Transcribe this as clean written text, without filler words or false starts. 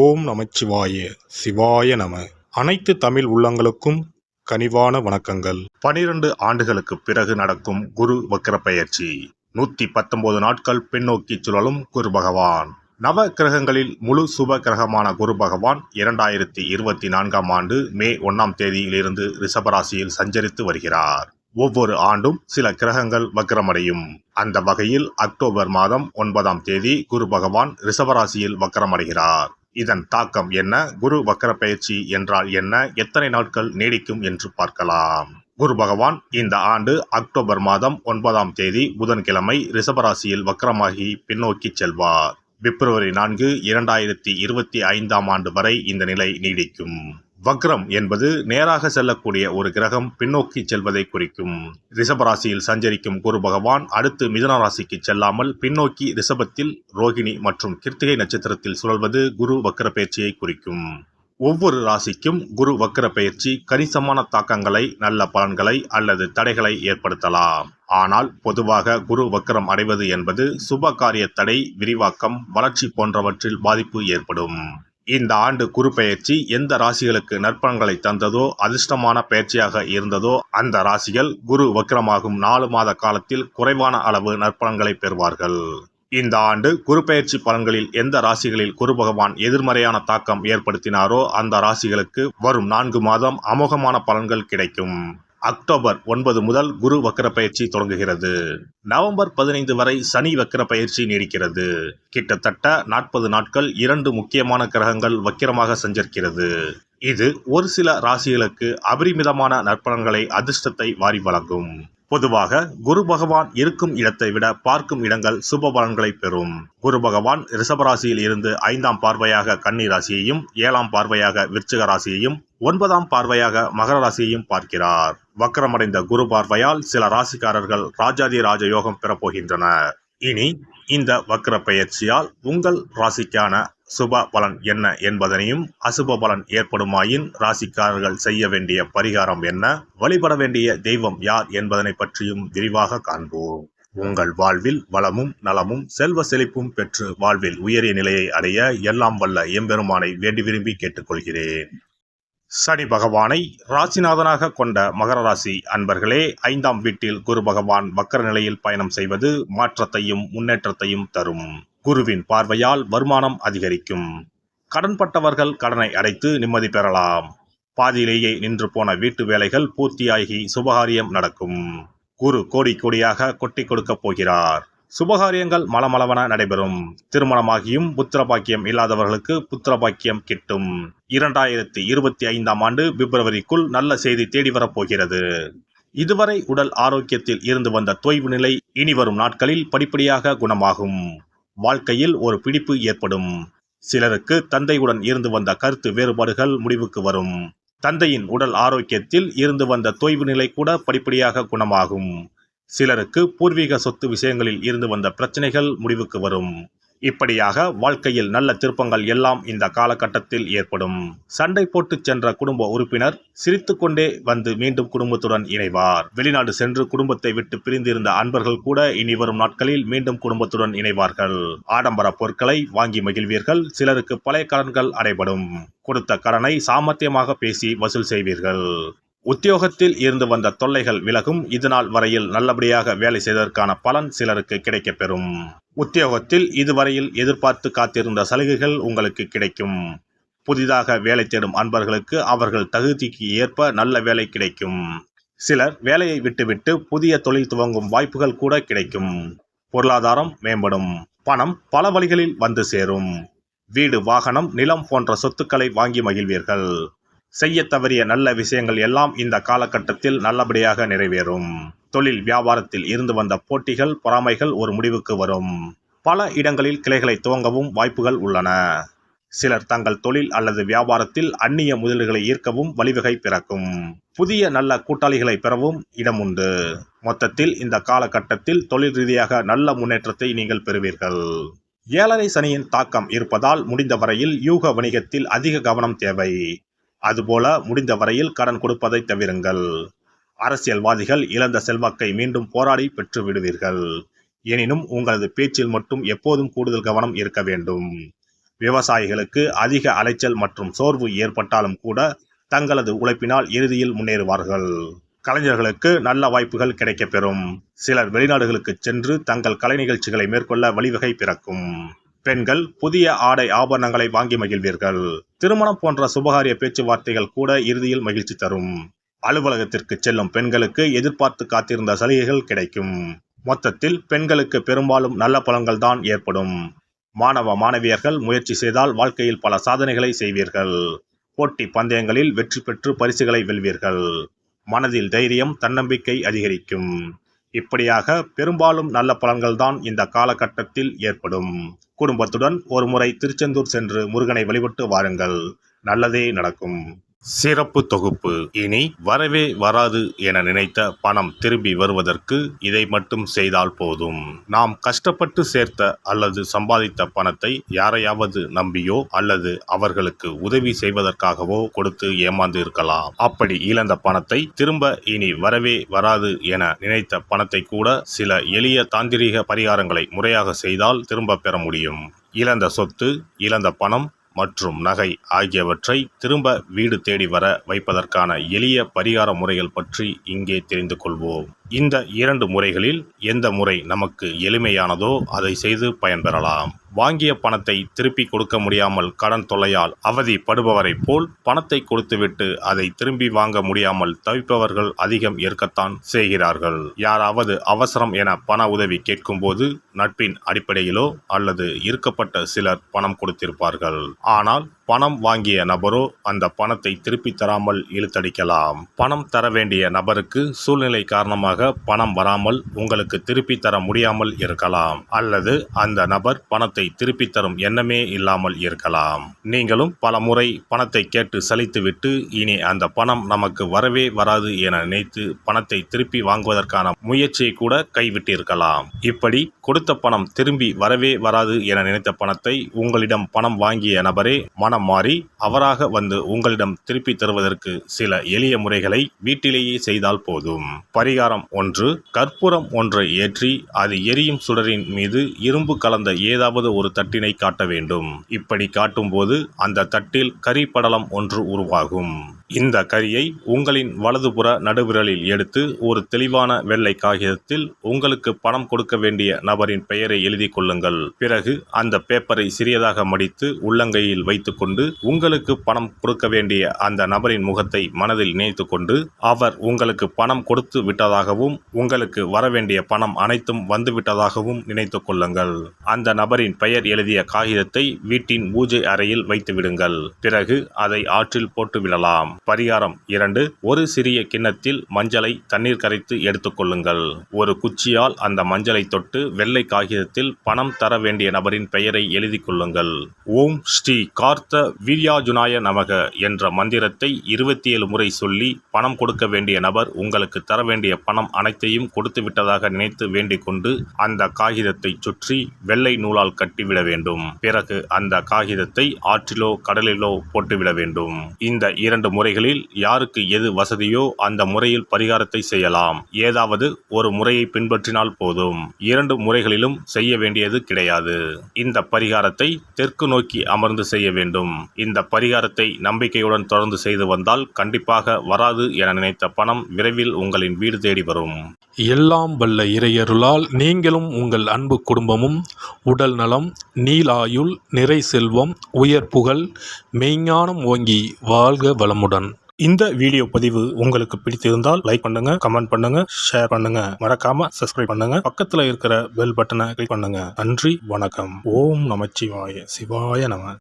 ஓம் நமச்சிவாய சிவாய நம. அனைத்து தமிழ் உள்ளங்களுக்கும் கனிவான வணக்கங்கள். 12 ஆண்டுகளுக்கு பிறகு நடக்கும் குரு வக்ர பெயர்ச்சி. 119 நாட்கள் பின்னோக்கி சுழலும் குரு பகவான். நவ கிரகங்களில் முழு சுப கிரகமான குரு பகவான் 2024ஆம் ஆண்டு மே 1ஆம் தேதியிலிருந்து ரிஷபராசியில் சஞ்சரித்து வருகிறார். ஒவ்வொரு ஆண்டும் சில கிரகங்கள் வக்ரமடையும். அந்த வகையில் அக்டோபர் மாதம் 9ஆம் தேதி குரு பகவான் ரிஷபராசியில் வக்ரமடைகிறார். இதன் தாக்கம் என்ன? குரு வக்ர பயிற்சி என்றால் என்ன? எத்தனை நாட்கள் நீடிக்கும் என்று பார்க்கலாம். குரு பகவான் இந்த ஆண்டு அக்டோபர் மாதம் 9ஆம் தேதி புதன்கிழமை ரிஷபராசியில் வக்ரமாகி பின்னோக்கி செல்வார். பிப்ரவரி 4, 2025ஆம் ஆண்டு வரை இந்த நிலை நீடிக்கும். வக்ரம் என்பது நேராக செல்லக்கூடிய ஒரு கிரகம் பின்னோக்கி செல்வதை குறிக்கும். ரிஷபராசியில் சஞ்சரிக்கும் குரு பகவான் அடுத்து மிதுன ராசிக்கு செல்லாமல் பின்னோக்கி ரிஷபத்தில் ரோகிணி மற்றும் கிருத்திகை நட்சத்திரத்தில் சுழல்வது குரு வக்ர பயிற்சியை குறிக்கும். ஒவ்வொரு ராசிக்கும் குரு வக்ர பயிற்சி கணிசமான தாக்கங்களை, நல்ல பலன்களை அல்லது தடைகளை ஏற்படுத்தலாம். ஆனால் பொதுவாக குரு வக்ரம் அடைவது என்பது சுப காரிய தடை, விரிவாக்கம், வளர்ச்சி போன்றவற்றில் பாதிப்பு ஏற்படும். இந்த ஆண்டு குரு பெயர்ச்சி எந்த ராசிகளுக்கு நற்பலன்களை தந்ததோ, அதிர்ஷ்டமான பயிற்சியாக இருந்ததோ அந்த ராசிகள் குரு வக்ரமாகும் 4 மாத காலத்தில் குறைவான அளவு நற்பலன்களை பெறுவார்கள். இந்த ஆண்டு குரு பெயர்ச்சி பலன்களில் எந்த ராசிகளில் குரு பகவான் எதிர்மறையான தாக்கம் ஏற்படுத்தினாரோ அந்த ராசிகளுக்கு வரும் 4 மாதம் அமோகமான பலன்கள் கிடைக்கும். அக்டோபர் 9 முதல் குரு வக்ர பயிற்சி தொடங்குகிறது. நவம்பர் 15 வரை சனி வக்ர பயிற்சி நீடிக்கிறது. கிட்டத்தட்ட 40 நாட்கள் 2 முக்கியமான கிரகங்கள் வக்கிரமாக சஞ்சரிக்கிறது. இது ஒரு சில ராசிகளுக்கு அபரிமிதமான நற்பலன்களை, அதிர்ஷ்டத்தை வாரி வழங்கும். பொதுவாக குரு பகவான் இருக்கும் இடத்தை விட பார்க்கும் இடங்கள் சுப பலன்களை பெறும். குரு பகவான் ரிஷபராசியில் இருந்து 5ஆம் பார்வையாக கன்னி ராசியையும், 7ஆம் பார்வையாக விருச்சிக ராசியையும், 9ஆம் பார்வையாக மகர ராசியையும் பார்க்கிறார். வக்ரமடைந்த குரு பார்வையால் சில ராசிக்காரர்கள் ராஜாதி ராஜ யோகம் பெறப்போகின்றனர். இனி இந்த வக்ர பெயர்ச்சியால் உங்கள் ராசிக்கான சுப பலன் என்ன என்பதனையும், அசுப பலன் ஏற்படுமாயின் ராசிக்காரர்கள் செய்ய வேண்டிய பரிகாரம் என்ன, வழிபட வேண்டிய தெய்வம் யார் என்பதனை பற்றியும் விரிவாக காண்போம். உங்கள் வாழ்வில் வளமும் நலமும் செல்வ செழிப்பும் பெற்று வாழ்வில் உயரிய நிலையை அடைய எல்லாம் வல்ல எம்பெருமானை வேண்டி விரும்பி கேட்டுக்கொள்கிறேன். சனி பகவானை ராசிநாதனாக கொண்ட மகர ராசி அன்பர்களே, 5ஆம் வீட்டில் குரு பகவான் வக்கர நிலையில் பயணம் செய்வது மாற்றத்தையும் முன்னேற்றத்தையும் தரும். குருவின் பார்வையால் வருமானம் அதிகரிக்கும். கடன்பட்டவர்கள் கடனை அடைத்து நிம்மதி பெறலாம். பாதியிலேயே நின்று போன வீட்டு வேலைகள் பூர்த்தியாகி சுபகாரியம் நடக்கும். குரு கோடி கோடியாக கொட்டி கொடுக்க போகிறார். சுபகாரியங்கள் மலமளவன நடைபெறும். திருமணமாகியும் புத்திர பாக்கியம் இல்லாதவர்களுக்கு புத்திர பாக்கியம் கிட்டும். 2025ஆம் ஆண்டு பிப்ரவரிக்குள் நல்ல செய்தி தேடி வரப்போகிறது. இதுவரை உடல் ஆரோக்கியத்தில் இருந்து வந்த தொய்வு நிலை இனி வரும் நாட்களில் படிப்படியாக குணமாகும். வாழ்க்கையில் ஒரு பிடிப்பு ஏற்படும். சிலருக்கு தந்தையுடன் இருந்து வந்த கருத்து வேறுபாடுகள் முடிவுக்கு வரும். தந்தையின் உடல் ஆரோக்கியத்தில் இருந்து வந்த தொய்வு நிலை கூட படிப்படியாக குணமாகும். சிலருக்கு பூர்வீக சொத்து விஷயங்களில் இருந்து வந்த பிரச்சனைகள் முடிவுக்கு வரும். இப்படியாக வாழ்க்கையில் நல்ல திருப்பங்கள் எல்லாம் இந்த காலகட்டத்தில் ஏற்படும். சண்டை போட்டு சென்ற குடும்ப உறுப்பினர் சிரித்துக்கொண்டே வந்து மீண்டும் குடும்பத்துடன் இணைவார். வெளிநாடு சென்று குடும்பத்தை விட்டு பிரிந்திருந்த அன்பர்கள் கூட இனி வரும் நாட்களில் மீண்டும் குடும்பத்துடன் இணைவார்கள். ஆடம்பர பொருட்களை வாங்கி மகிழ்வீர்கள். சிலருக்கு பழைய கடன்கள் அடைபடும். கொடுத்த கடனை சாமர்த்தியமாக பேசி வசூல் செய்வீர்கள். உத்தியோகத்தில் இருந்து வந்த தொல்லைகள் விலகும். இதுநாள் வரையில் நல்லபடியாக வேலை செய்ததற்கான பலன் சிலருக்கு கிடைக்கப்பெறும். உத்தியோகத்தில் இதுவரையில் எதிர்பார்த்து காத்திருந்த சலுகைகள் உங்களுக்கு கிடைக்கும். புதிதாக வேலை தேடும் அன்பர்களுக்கு அவர்கள் தகுதிக்கு ஏற்ப நல்ல வேலை கிடைக்கும். சிலர் வேலையை விட்டுவிட்டு புதிய தொழில் துவங்கும் வாய்ப்புகள் கூட கிடைக்கும். பொருளாதாரம் மேம்படும். பணம் பல வழிகளில் வந்து சேரும். வீடு, வாகனம், நிலம் போன்ற சொத்துக்களை வாங்கி மகிழ்வீர்கள். செய்ய தவறிய நல்ல விஷயங்கள் எல்லாம் இந்த காலகட்டத்தில் நல்லபடியாக நிறைவேறும். தொழில் வியாபாரத்தில் இருந்து வந்த போட்டிகள், பொறாமைகள் ஒரு முடிவுக்கு வரும். பல இடங்களில் கிளைகளை துவங்கவும் வாய்ப்புகள் உள்ளன. சிலர் தங்கள் தொழில் அல்லது வியாபாரத்தில் அந்நிய முதலீடுகளை ஈர்க்கவும் வழிவகை பிறக்கும். புதிய நல்ல கூட்டாளிகளை பெறவும் இடம் உண்டு. மொத்தத்தில் இந்த காலகட்டத்தில் தொழில் ரீதியாக நல்ல முன்னேற்றத்தை நீங்கள் பெறுவீர்கள். 7.5 சனியின் தாக்கம் இருப்பதால் முடிந்த வரையில் யூக வணிகத்தில் அதிக கவனம் தேவை. அதுபோல முடிந்த வரையில் கடன் கொடுப்பதை தவிருங்கள். அரசியல்வாதிகள் இழந்த செல்வாக்கை மீண்டும் போராடி பெற்று விடுவீர்கள். எனினும் உங்களது பேச்சில் மட்டும் எப்போதும் கூடுதல் கவனம் இருக்க வேண்டும். விவசாயிகளுக்கு அதிக அலைச்சல் மற்றும் சோர்வு ஏற்பட்டாலும் கூட தங்களது உழைப்பினால் இறுதியில் முன்னேறுவார்கள். கலைஞர்களுக்கு நல்ல வாய்ப்புகள் கிடைக்கப்பெறும். சிலர் வெளிநாடுகளுக்கு சென்று தங்கள் கலை நிகழ்ச்சிகளை மேற்கொள்ள வழிவகை பிறக்கும். பெண்கள் புதிய ஆடை ஆபரணங்களை வாங்கி மகிழ்வீர்கள். திருமணம் போன்ற சுபகாரிய பேச்சுவார்த்தைகள் கூட இறுதியில் மகிழ்ச்சி தரும். அலுவலகத்திற்கு செல்லும் பெண்களுக்கு எதிர்பார்த்து காத்திருந்த சலுகைகள் கிடைக்கும். மொத்தத்தில் பெண்களுக்கு பெரும்பாலும் நல்ல பலன்கள் தான் ஏற்படும். மாணவ மாணவியர்கள் முயற்சி செய்தால் வாழ்க்கையில் பல சாதனைகளை செய்வீர்கள். போட்டி பந்தயங்களில் வெற்றி பெற்று பரிசுகளை வெல்வீர்கள். மனதில் தைரியம், தன்னம்பிக்கை அதிகரிக்கும். இப்படியாக பெரும்பாலும் நல்ல பலன்கள் தான் இந்த காலகட்டத்தில் ஏற்படும். குடும்பத்துடன் ஒரு முறை திருச்செந்தூர் சென்று முருகனை வழிபட்டு வாருங்கள். நல்லதே நடக்கும். சிறப்பு தொகுப்பு. இனி வரவே வராது என நினைத்த பணம் திரும்பி வருவதற்கு இதை மட்டும் செய்தால் போதும். நாம் கஷ்டப்பட்டு சேர்த்த அல்லது சம்பாதித்த பணத்தை யாரையாவது நம்பியோ அல்லது அவர்களுக்கு உதவி செய்வதற்காகவோ கொடுத்து ஏமாந்து இருக்கலாம். அப்படி இழந்த பணத்தை திரும்ப இனி வரவே வராது என நினைத்த பணத்தை கூட சில எளிய தாந்திரீக பரிகாரங்களை முறையாக செய்தால் திரும்ப பெற முடியும். இழந்த சொத்து, இழந்த பணம் மற்றும் நகை ஆகியவற்றை திரும்ப வீடு தேடி வர வைப்பதற்கான எளிய பரிகார முறைகள் பற்றி இங்கே தெரிந்து கொள்வோம். இந்த 2 முறைகளில் எந்த முறை நமக்கு எளிமையானதோ அதை செய்து பயன்பெறலாம். வாங்கிய பணத்தை திருப்பி கொடுக்க முடியாமல் கடன் தொல்லையால் அவதிப்படுபவரை போல் பணத்தை கொடுத்துவிட்டு அதை திரும்பி வாங்க முடியாமல் தவிப்பவர்கள் அதிகம் இருக்கத்தான் செய்கிறார்கள். யாராவது அவசரம் என பண உதவி கேட்கும்போது நட்பின் அடிப்படையிலோ அல்லது இருக்கப்பட்ட சிலர் பணம் கொடுத்திருப்பார்கள். ஆனால் பணம் வாங்கிய நபரோ அந்த பணத்தை திருப்பி தராமல் இழுத்தடிக்கலாம். பணம் தர வேண்டிய நபருக்கு சூழ்நிலை காரணமாக பணம் வராமல் உங்களுக்கு திருப்பி தர முடியாமல் இருக்கலாம். அல்லது அந்த நபர் பணத்தை திருப்பி தரும் எண்ணமே இல்லாமல் இருக்கலாம். நீங்களும் பல முறை பணத்தை கேட்டு சலித்துவிட்டு இனி அந்த பணம் நமக்கு வரவே வராது என நினைத்து பணத்தை திருப்பி வாங்குவதற்கான முயற்சியை கூட கைவிட்டிருக்கலாம். இப்படி கொடுத்த பணம் திரும்பி வரவே வராது என நினைத்த பணத்தை உங்களிடம் பணம் வாங்கிய நபரே மனம் மாறி அவராக வந்து உங்களிடம் திருப்பி தருவதற்கு சில எளிய முறைகளை வீட்டிலேயே செய்தால் போதும். பரிகாரம் 1. கற்பூரம் ஒன்றை ஏற்றி அது எரியும் சுடரின் மீது இரும்பு கலந்த ஏதாவது ஒரு தட்டினை காட்ட வேண்டும். இப்படி காட்டும்போது அந்த தட்டில் கரி படலம் ஒன்று உருவாகும். இந்த கரியை உங்களின் வலதுபுற நடுவிரலில் எடுத்து ஒரு தெளிவான வெள்ளை காகிதத்தில் உங்களுக்கு பணம் கொடுக்க வேண்டிய நபரின் பெயரை எழுதி கொள்ளுங்கள். பிறகு அந்த பேப்பரை சிறியதாக மடித்து உள்ளங்கையில் வைத்துக் கொண்டு உங்களுக்கு பணம் கொடுக்க வேண்டிய அந்த நபரின் முகத்தை மனதில் நினைத்து கொண்டு அவர் உங்களுக்கு பணம் கொடுத்து விட்டதாகவும் உங்களுக்கு வரவேண்டிய பணம் அனைத்தும் வந்துவிட்டதாகவும் நினைத்து கொள்ளுங்கள். அந்த நபரின் பெயர் எழுதிய காகிதத்தை வீட்டின் பூஜை அறையில் வைத்து விடுங்கள். பிறகு அதை ஆற்றில் போட்டு விடலாம். பரிகாரம் 2. ஒரு சிறிய கிண்ணத்தில் மஞ்சளை தண்ணீர் கரைத்து எடுத்துக்கொள்ளுங்கள். ஒரு குச்சியால் அந்த மஞ்சளை தொட்டு வெள்ளை காகிதத்தில் பணம் தர வேண்டிய நபரின் பெயரை எழுதி கொள்ளுங்கள். ஓம் ஸ்ரீ கார்த்த வீர்யாஜுனாய நமக என்ற மந்திரத்தை 27 முறை சொல்லி பணம் கொடுக்க வேண்டிய நபர் உங்களுக்கு தர வேண்டிய பணம் அனைத்தையும் கொடுத்து விட்டதாக நினைத்து வேண்டிக் கொண்டு அந்த காகிதத்தை சுற்றி வெள்ளை நூலால் கட்டிவிட வேண்டும். பிறகு அந்த காகிதத்தை ஆற்றிலோ கடலிலோ போட்டுவிட வேண்டும். இந்த 2 முறைகளில் யாருக்கு எது வசதியோ அந்த முறையில் பரிகாரத்தை செய்யலாம். ஏதாவது ஒரு முறையை பின்பற்றினால் போதும். 2 முறைகளிலும் செய்ய வேண்டியது கிடையாது. இந்த பரிகாரத்தை தெற்கு நோக்கி அமர்ந்து செய்ய வேண்டும். இந்த பரிகாரத்தை நம்பிக்கையுடன் தொடர்ந்து செய்து வந்தால் கண்டிப்பாக வராது என நினைத்த பணம் விரைவில் உங்களின் வீடு தேடி வரும். எல்லாம் வல்ல இறையருளால் நீங்களும் உங்கள் அன்பு குடும்பமும் உடல் நலம், நீலாயுள், நிறை செல்வம், உயர் புகழ், மெய்ஞானம் ஓங்கி வாழ்க வளமுடன். இந்த வீடியோ பதிவு உங்களுக்கு பிடித்திருந்தால் லைக் பண்ணுங்க, கமெண்ட் பண்ணுங்க, ஷேர் பண்ணுங்க, மறக்காம சப்ஸ்கிரைப் பண்ணுங்க, பக்கத்துல இருக்கிற பெல் பட்டனை கிளிக் பண்ணுங்க. நன்றி, வணக்கம். ஓம் நமச்சிவாய, சிவாய நம.